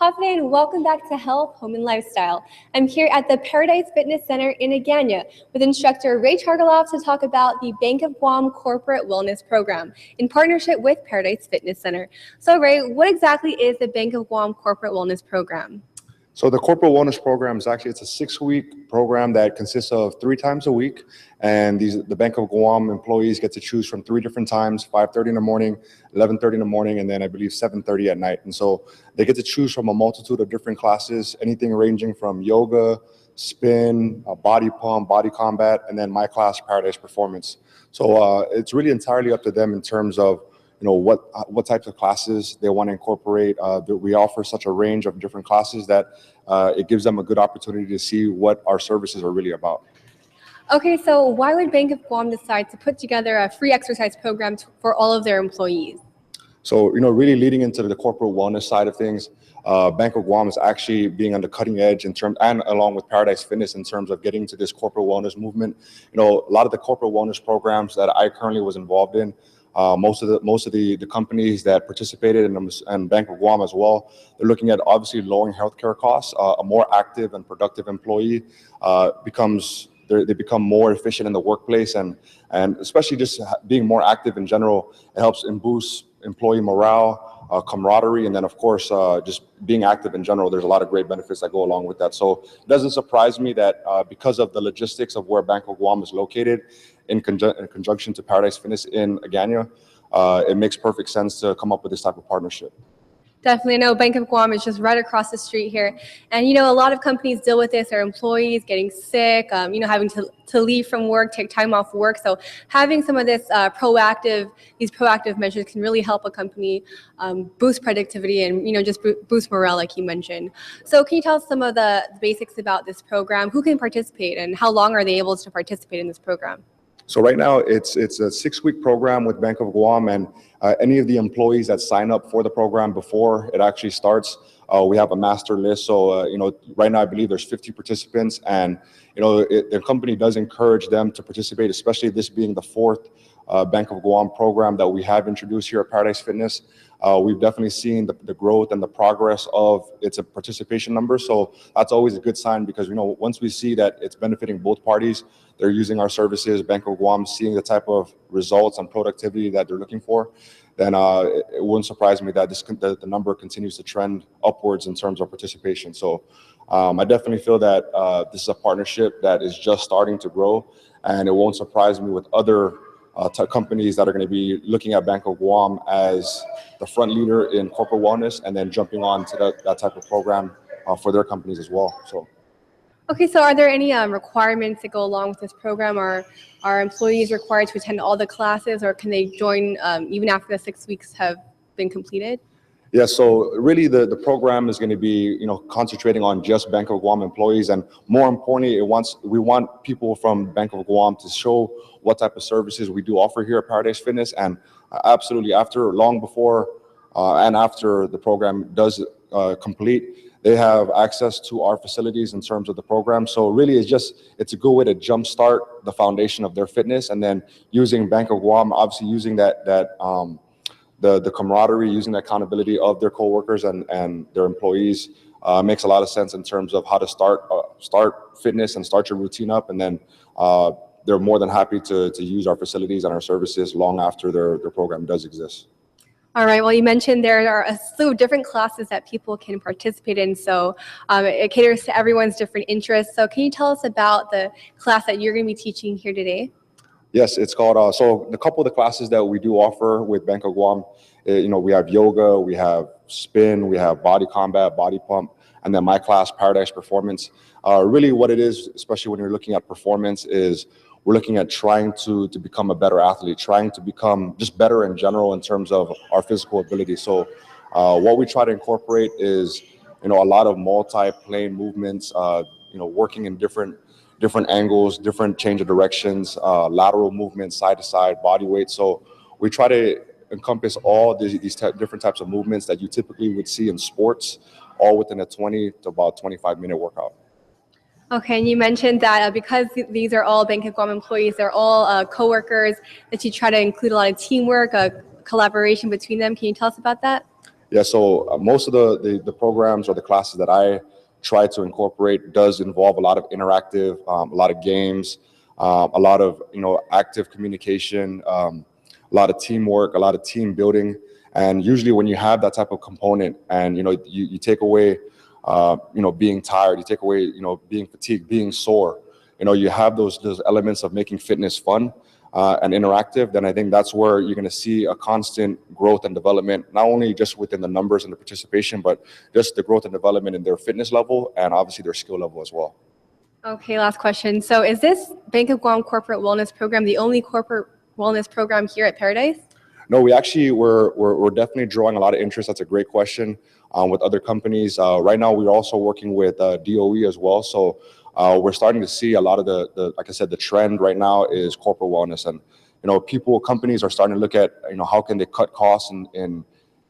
Hafne, and welcome back to Health, Home, and Lifestyle. I'm here at the Paradise Fitness Center in Agana with instructor Ray Chargaloff to talk about the Bank of Guam Corporate Wellness Program in partnership with Paradise Fitness Center. So Ray, what exactly is the Bank of Guam Corporate Wellness Program? So the Corporate Wellness Program is actually, it's a 6-week program that consists of 3 times a week. And the Bank of Guam employees get to choose from 3 different times: 5:30 in the morning, 11:30 in the morning, and then I believe 7:30 at night. And so they get to choose from a multitude of different classes, anything ranging from yoga, spin, body pump, body combat, and then my class, Paradise Performance. So it's really entirely up to them in terms of what types of classes they want to incorporate. We offer such a range of different classes that it gives them a good opportunity to see what our services are really about. Okay, so why would Bank of Guam decide to put together a free exercise program for all of their employees? So, really leading into the corporate wellness side of things, Bank of Guam is actually being on the cutting edge in terms, and along with Paradise Fitness, in terms of getting to this corporate wellness movement. A lot of the corporate wellness programs that I currently was involved in, most of the companies that participated in Bank of Guam as well, they're looking at obviously lowering healthcare costs. A more active and productive employee they become more efficient in the workplace, and especially just being more active in general, it helps boost employee morale, camaraderie, and then of course just being active in general. There's a lot of great benefits that go along with that. So it doesn't surprise me that because of the logistics of where Bank of Guam is located, in conjunction to Paradise Fitness in Agana, it makes perfect sense to come up with this type of partnership. Definitely. I know Bank of Guam is just right across the street here. And, a lot of companies deal with this, their employees getting sick, having to leave from work, take time off work. So having some of these proactive measures can really help a company boost productivity and, just boost morale, like you mentioned. So can you tell us some of the basics about this program? Who can participate and how long are they able to participate in this program? So right now it's a 6-week program with Bank of Guam, and any of the employees that sign up for the program before it actually starts, we have a master list. So right now I believe there's 50 participants, and the company does encourage them to participate, especially this being the 4th Bank of Guam program that we have introduced here at Paradise Fitness. We've definitely seen the growth and the progress of its participation numbers. So that's always a good sign, because once we see that it's benefiting both parties, they're using our services, Bank of Guam seeing the type of results and productivity that they're looking for, then it wouldn't surprise me that the number continues to trend upwards in terms of participation. So I definitely feel that this is a partnership that is just starting to grow, and it won't surprise me with other companies that are going to be looking at Bank of Guam as the front leader in corporate wellness, and then jumping on to that type of program for their companies as well. So. Okay, so are there any requirements that go along with this program? Are employees required to attend all the classes, or can they join even after the 6 weeks have been completed? Yeah, so really the program is going to be, concentrating on just Bank of Guam employees, and more importantly, we want people from Bank of Guam to show what type of services we do offer here at Paradise Fitness, and absolutely long before and after the program does complete, they have access to our facilities in terms of the program. So really it's a good way to jumpstart the foundation of their fitness, and then using Bank of Guam, obviously using the camaraderie, using the accountability of their coworkers and their employees makes a lot of sense in terms of how to start fitness and start your routine up. And then they're more than happy to use our facilities and our services long after their program does exist. All right, well, you mentioned there are a slew of different classes that people can participate in, so it caters to everyone's different interests. So can you tell us about the class that you're going to be teaching here today? Yes, it's called, so a couple of the classes that we do offer with Bank of Guam, we have yoga, we have spin, we have body combat, body pump, and then my class, Paradise Performance. Really what it is, especially when you're looking at performance, is we're looking at trying to become a better athlete, trying to become just better in general in terms of our physical ability. So what we try to incorporate is, a lot of multi-plane movements, working in different angles, different change of directions, lateral movements, side to side, body weight. So we try to encompass all these different types of movements that you typically would see in sports, all within a 20 to about 25-minute workout. Okay, and you mentioned that because these are all Bank of Guam employees, they're all coworkers, that you try to include a lot of teamwork, collaboration between them. Can you tell us about that? Yeah, so most of the programs or the classes that I try to incorporate does involve a lot of interactive, a lot of games, a lot of active communication, a lot of teamwork, a lot of team building. And usually when you have that type of component and you take away being tired, you take away being fatigued, being sore, you have those elements of making fitness fun and interactive, then I think that's where you're going to see a constant growth and development, not only just within the numbers and the participation, but just the growth and development in their fitness level and obviously their skill level as well. Okay, last question. So is this Bank of Guam Corporate Wellness Program the only corporate wellness program here at Paradise? No, we're definitely drawing a lot of interest. That's a great question with other companies. Right now, we're also working with DOE as well. So we're starting to see a lot of like I said, the trend right now is corporate wellness, and companies are starting to look at how can they cut costs in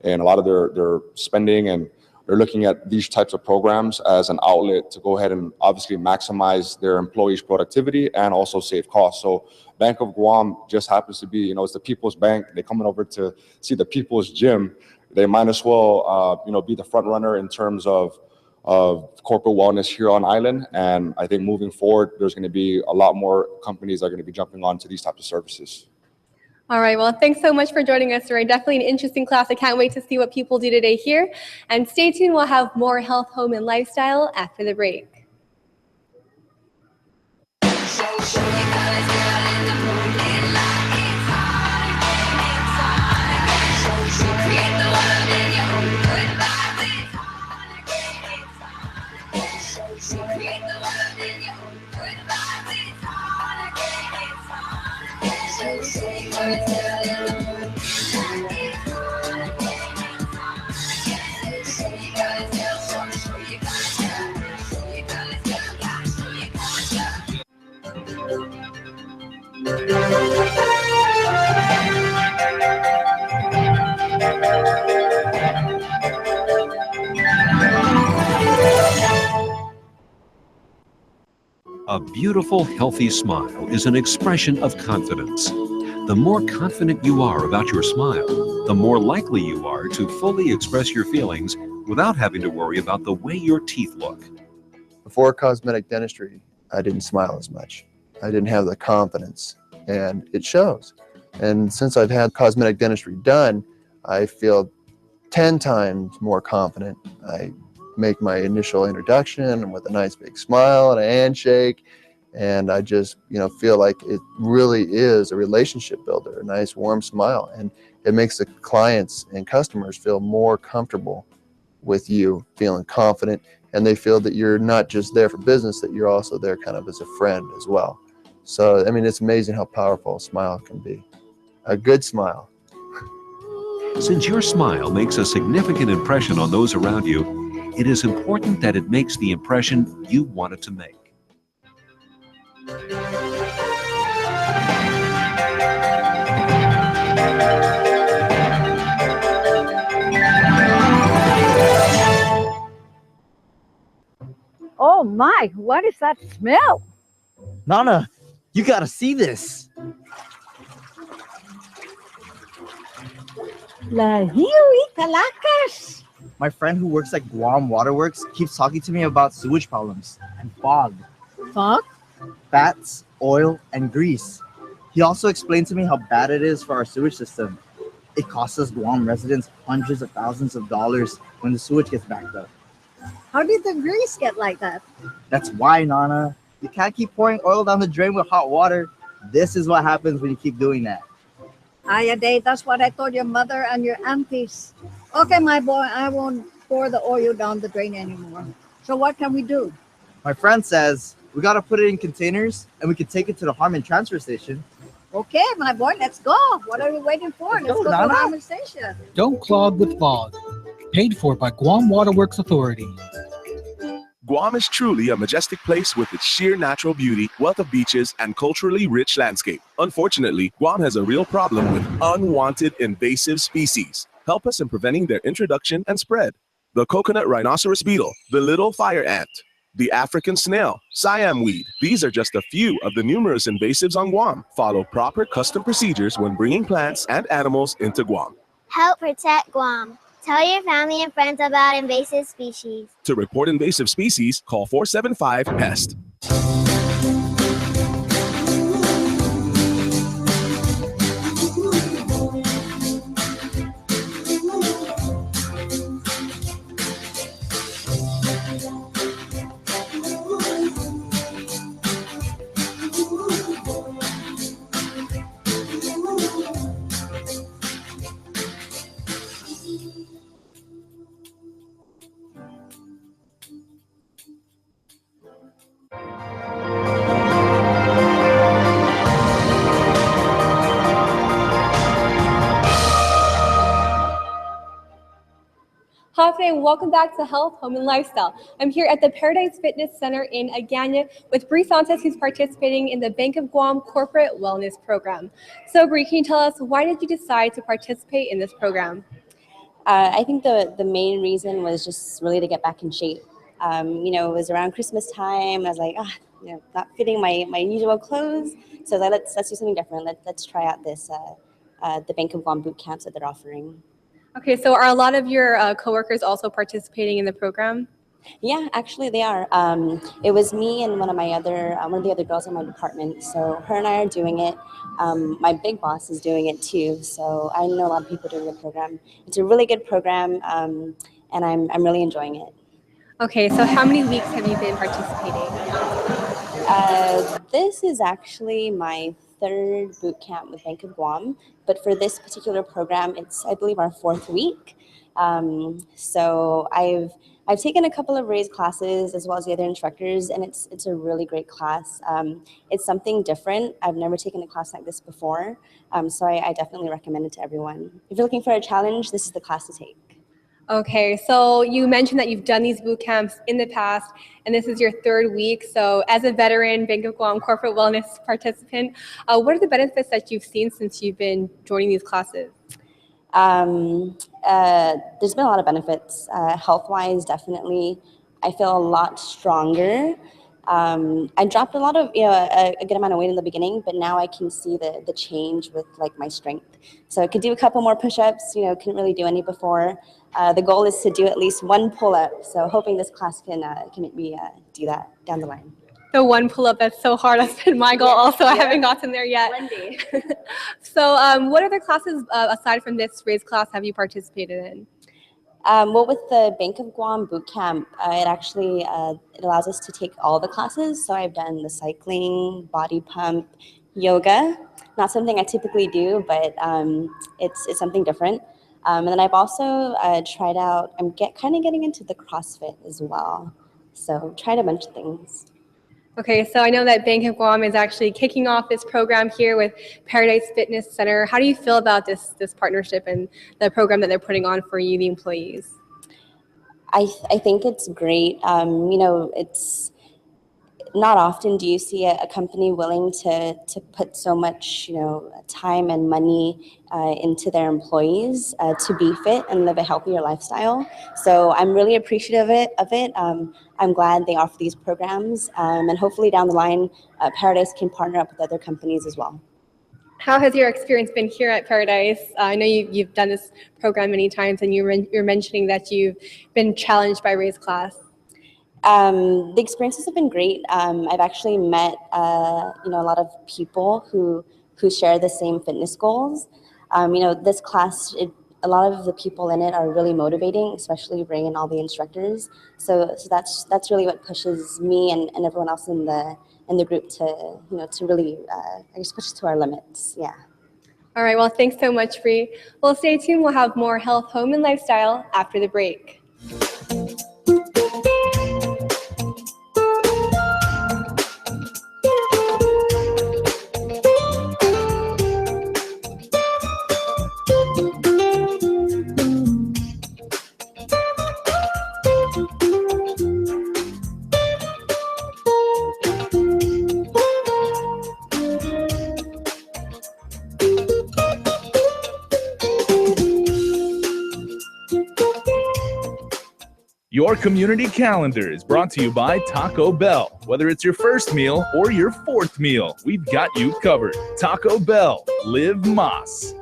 a lot of their spending, and they're looking at these types of programs as an outlet to go ahead and obviously maximize their employees' productivity and also save costs. So Bank of Guam just happens to be, it's the people's bank. They're coming over to see the people's gym. They might as well, be the front runner in terms of corporate wellness here on island. And I think moving forward, there's going to be a lot more companies that are going to be jumping on to these types of services. All right, well, thanks so much for joining us today. Definitely an interesting class. I can't wait to see what people do today here. And stay tuned, we'll have more health, home, and lifestyle after the break. A beautiful, healthy smile is an expression of confidence. The more confident you are about your smile, the more likely you are to fully express your feelings without having to worry about the way your teeth look. Before cosmetic dentistry, I didn't smile as much. I didn't have the confidence, and it shows. And since I've had cosmetic dentistry done, I feel 10 times more confident. I make my initial introduction with a nice big smile and a handshake, And I just, feel like it really is a relationship builder, a nice warm smile. And it makes the clients and customers feel more comfortable with you, feeling confident. And they feel that you're not just there for business, that you're also there kind of as a friend as well. So, I mean, it's amazing how powerful a smile can be. A good smile. Since your smile makes a significant impression on those around you, it is important that it makes the impression you want it to make. Oh my, what is that smell? Nana, you gotta see this. La Hiwi Calacas. My friend who works at Guam Waterworks keeps talking to me about sewage problems and fog. Fog? Fats, oil, and grease. He also explained to me how bad it is for our sewage system. It costs us Guam residents hundreds of thousands of dollars when the sewage gets backed up. How did the grease get like that? That's why, Nana. You can't keep pouring oil down the drain with hot water. This is what happens when you keep doing that. Ayaday, that's what I told your mother and your aunties. Okay, my boy, I won't pour the oil down the drain anymore. So what can we do? My friend says we gotta put it in containers and we can take it to the Harmon transfer station. Okay, my boy, let's go. What are we waiting for? Let's go to the Harmon station. Don't clog with fog. Paid for by Guam Waterworks Authority. Guam is truly a majestic place with its sheer natural beauty, wealth of beaches, and culturally rich landscape. Unfortunately, Guam has a real problem with unwanted invasive species. Help us in preventing their introduction and spread. The coconut rhinoceros beetle, the little fire ant, the African snail, Siam weed. These are just a few of the numerous invasives on Guam. Follow proper custom procedures when bringing plants and animals into Guam. Help protect Guam. Tell your family and friends about invasive species. To report invasive species, call 475-PEST. Hi, and welcome back to Health, Home, and Lifestyle. I'm here at the Paradise Fitness Center in Agana with Bree Santos, who's participating in the Bank of Guam Corporate Wellness Program. So, Bree, can you tell us, why did you decide to participate in this program? I think the main reason was just really to get back in shape. It was around Christmas time. I was like, not fitting my usual clothes. So I was like, let's do something different. Let's try out this the Bank of Guam boot camps that they're offering. Okay, so are a lot of your coworkers also participating in the program? Yeah, actually they are. It was me and one of the other girls in my department. So her and I are doing it. My big boss is doing it too. So I know a lot of people doing the program. It's a really good program, and I'm really enjoying it. Okay, so how many weeks have you been participating? This is actually my third boot camp with Bank of Guam, but for this particular program, it's, I believe, our fourth week. So I've taken a couple of raised classes as well as the other instructors, and it's a really great class. It's something different. I've never taken a class like this before, so I definitely recommend it to everyone. If you're looking for a challenge, this is the class to take. Okay, so you mentioned that you've done these boot camps in the past, and this is your third week. So as a veteran Bank of Guam corporate wellness participant, what are the benefits that you've seen since you've been joining these classes? There's been a lot of benefits. Health-wise, definitely, I feel a lot stronger. I dropped a lot of, a good amount of weight in the beginning, but now I can see the change with like my strength. So I could do a couple more push-ups, couldn't really do any before. The goal is to do at least one pull-up. So hoping this class can make me do that down the line. The one pull-up, that's so hard. That's been my goal also. I haven't gotten there yet. So what other classes aside from this raised class have you participated in? Well, with the Bank of Guam Bootcamp, it actually it allows us to take all the classes. So I've done the cycling, body pump, yoga. Not something I typically do, but it's something different. And then I've also tried out. I'm kind of getting into the CrossFit as well. So tried a bunch of things. Okay, so I know that Bank of Guam is actually kicking off this program here with Paradise Fitness Center. How do you feel about this partnership and the program that they're putting on for you, the employees? I think it's great. You know, it's not often do you see a company willing to put so much, you know, time and money into their employees to be fit and live a healthier lifestyle. So I'm really appreciative of it. I'm glad they offer these programs, and hopefully down the line, Paradise can partner up with other companies as well. How has your experience been here at Paradise? I know you've done this program many times, and you're mentioning that you've been challenged by Ray's class. The experiences have been great. I've actually met you know, a lot of people who share the same fitness goals. You know, this class, a lot of the people in it are really motivating, especially Ray and all the instructors. So that's really what pushes me and everyone else in the group to, you know, to really I guess push us to our limits. Yeah. All right. Well, thanks so much, Bree. Well, stay tuned. We'll have more health, home, and lifestyle after the break. Your community calendar is brought to you by Taco Bell. Whether it's your first meal or your fourth meal, we've got you covered. Taco Bell, live Mas.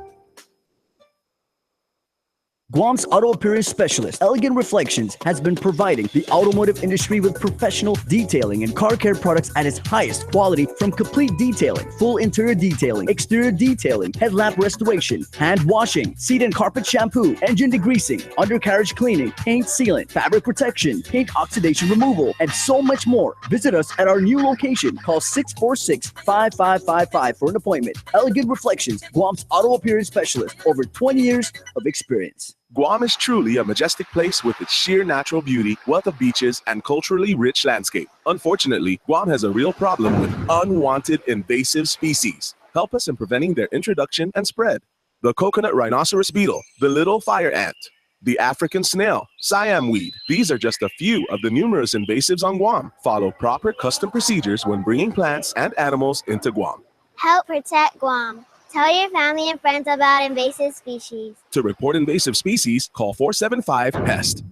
Guam's auto appearance specialist, Elegant Reflections, has been providing the automotive industry with professional detailing and car care products at its highest quality, from complete detailing, full interior detailing, exterior detailing, headlamp restoration, hand washing, seat and carpet shampoo, engine degreasing, undercarriage cleaning, paint sealant, fabric protection, paint oxidation removal, and so much more. Visit us at our new location. Call 646-5555 for an appointment. Elegant Reflections, Guam's auto appearance specialist, over 20 years of experience. Guam is truly a majestic place with its sheer natural beauty, wealth of beaches, and culturally rich landscape. Unfortunately, Guam has a real problem with unwanted invasive species. Help us in preventing their introduction and spread. The coconut rhinoceros beetle, the little fire ant, the African snail, Siam weed. These are just a few of the numerous invasives on Guam. Follow proper custom procedures when bringing plants and animals into Guam. Help protect Guam. Tell your family and friends about invasive species. To report invasive species, call 475-PEST.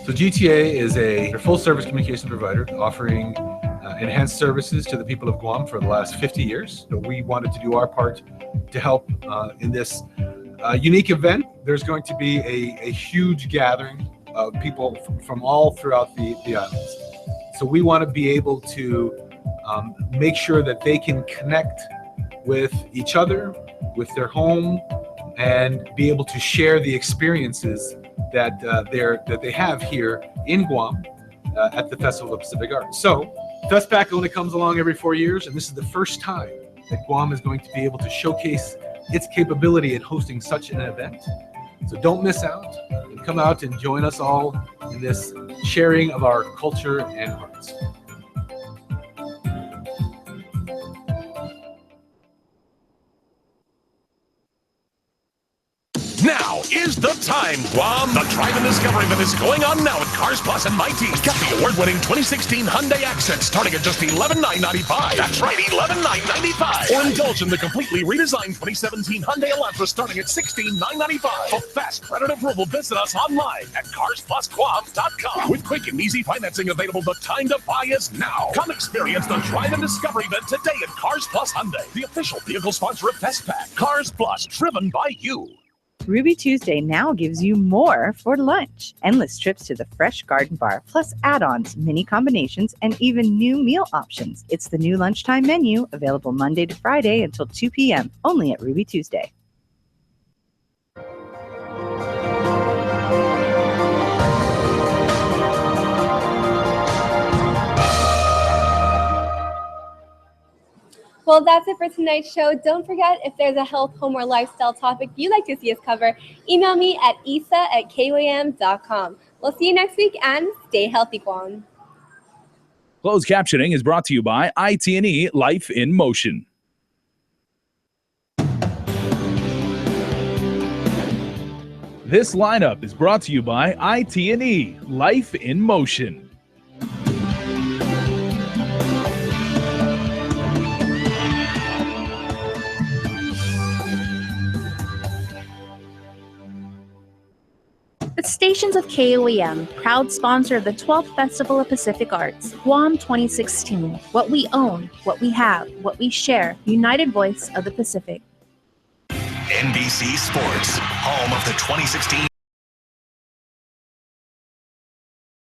So GTA is a full-service communication provider offering enhanced services to the people of Guam for the last 50 years. So we wanted to do our part to help in this unique event. There's going to be a huge gathering of people from all throughout the islands. So we want to be able to make sure that they can connect with each other, with their home, and be able to share the experiences that they have here in Guam at the Festival of Pacific Arts. So FestPac only comes along every 4 years, and this is the first time that Guam is going to be able to showcase its capability in hosting such an event. So don't miss out. Come out and join us all in this sharing of our culture and arts. Now is the time, Guam. The Drive and Discovery event is going on now at Cars Plus and Mighty. Get the award-winning 2016 Hyundai Accent starting at just $11,995. That's right, $11,995. Or indulge in the completely redesigned 2017 Hyundai Elantra starting at $16,995. For fast credit approval, visit us online at carsplusguam.com. With quick and easy financing available, the time to buy is now. Come experience the Drive and Discovery event today at Cars Plus Hyundai, the official vehicle sponsor of FestPac. Cars Plus, driven by you. Ruby Tuesday now gives you more for lunch. Endless trips to the Fresh Garden Bar, plus add-ons, mini combinations, and even new meal options. It's the new lunchtime menu, available Monday to Friday until 2 p.m., only at Ruby Tuesday. Well, that's it for tonight's show. Don't forget, if there's a health, home, or lifestyle topic you'd like to see us cover, email me at isa@kuam.com. We'll see you next week, and stay healthy, Guam. Closed captioning is brought to you by IT&E Life in Motion. This lineup is brought to you by IT&E Life in Motion. The stations of KUAM, proud sponsor of the 12th Festival of Pacific Arts, Guam 2016. What we own, what we have, what we share, united voice of the Pacific. NBC Sports, home of the 2016